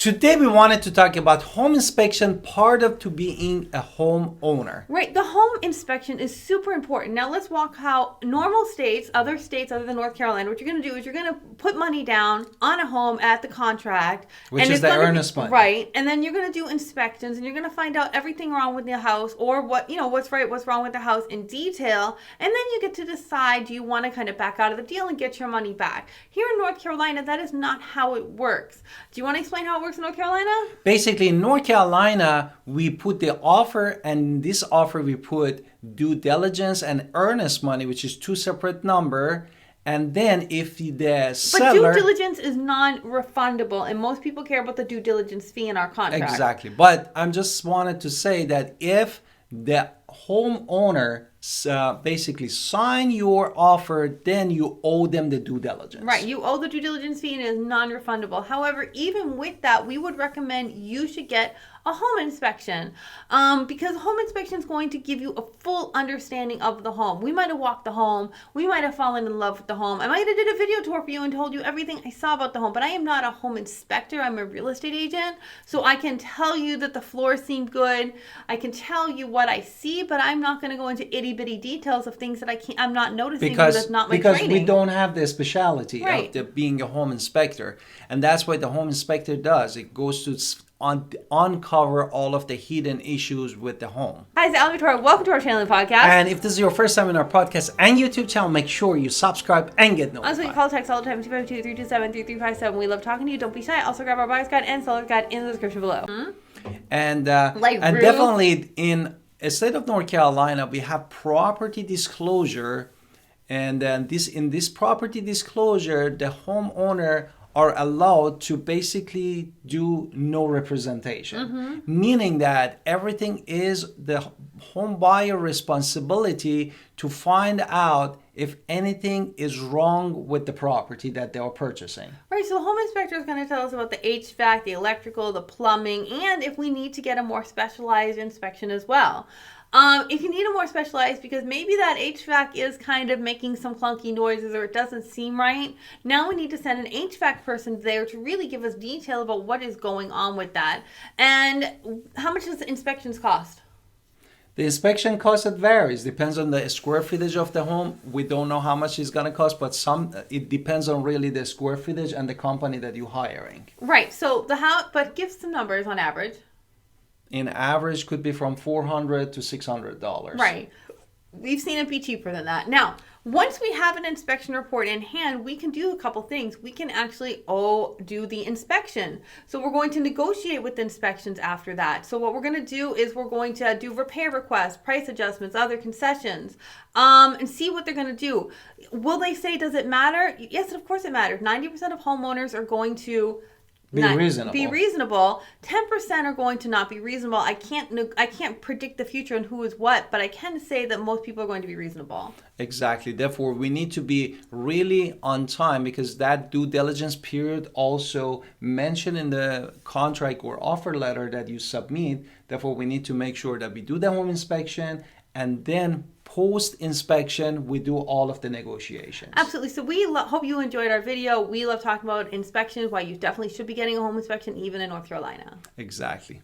Today we wanted to talk about home inspection, part of to being a homeowner. Right, the home inspection is super important. Now let's walk how normal states other than North Carolina, what you're going to do is you're going to put money down on a home at the contract. Which is the earnest money. Right, and then you're going to do inspections and you're going to find out everything wrong with the house or what's right, what's wrong with the house in detail. And then you get to decide, do you want to kind of back out of the deal and get your money back? Here in North Carolina, that is not how it works. Do you want to explain how it works in North Carolina? Basically, in North Carolina, we put the offer, and in this offer we put due diligence and earnest money, which is two separate number. And then if the seller... But due diligence is non-refundable, and most people care about the due diligence fee in our contract. Exactly. But I just wanted to say that if the homeowner basically sign your offer, then you owe them the due diligence. Right, you owe the due diligence fee and it is non-refundable. However, even with that, we would recommend you should get a home inspection because home inspection is going to give you a full understanding of the home. We might have walked the home, we might have fallen in love with the home. I might have did a video tour for you and told you everything I saw about the home, but I am not a home inspector. I'm a real estate agent, so I can tell you that the floors seem good. I can tell you what I see, but I'm not going to go into itty-bitty details of things that I'm not noticing because that's not my training. We don't have the specialty right. of being a home inspector, and that's what the home inspector does. It goes to uncover all of the hidden issues with the home. Hi, it's Alan Victoria. Welcome to our channel and podcast. And if this is your first time in our podcast and YouTube channel, make sure you subscribe and get notified. Also, you call text all the time, 252-327-3357. We love talking to you. Don't be shy. Also, grab our buyer's guide and seller's guide in the description below. And definitely in a state of North Carolina, we have property disclosure. And then in this property disclosure, the homeowner are allowed to basically do no representation, meaning that everything is the home buyer responsibility to find out if anything is wrong with the property that they are purchasing. Right, so the home inspector is going to tell us about the HVAC, the electrical, the plumbing, and if we need to get a more specialized inspection as well. If you need a more specialized, because maybe that HVAC is kind of making some clunky noises or it doesn't seem right, now we need to send an HVAC person there to really give us detail about what is going on with that. And how much does the inspections cost? The inspection cost, it varies. Depends on the square footage of the home. We don't know how much it's going to cost, but it depends on really the square footage and the company that you're hiring. Right. So but give some numbers on average. In average, could be from $400 to $600. Right. We've seen it be cheaper than that. Now, once we have an inspection report in hand, we can do a couple things. We can actually do the inspection. So we're going to negotiate with the inspections after that. So what we're going to do is we're going to do repair requests, price adjustments, other concessions, and see what they're going to do. Will they say, does it matter? Yes, of course it matters. 90% of homeowners are going to be reasonable. 10% are going to not be reasonable. I can't predict the future and who is what, but I can say that most people are going to be reasonable. Exactly. Therefore, we need to be really on time because that due diligence period also mentioned in the contract or offer letter that you submit. Therefore, we need to make sure that we do the home inspection and then post-inspection, we do all of the negotiations. Absolutely. So we hope you enjoyed our video. We love talking about inspections, why you definitely should be getting a home inspection even in North Carolina. Exactly.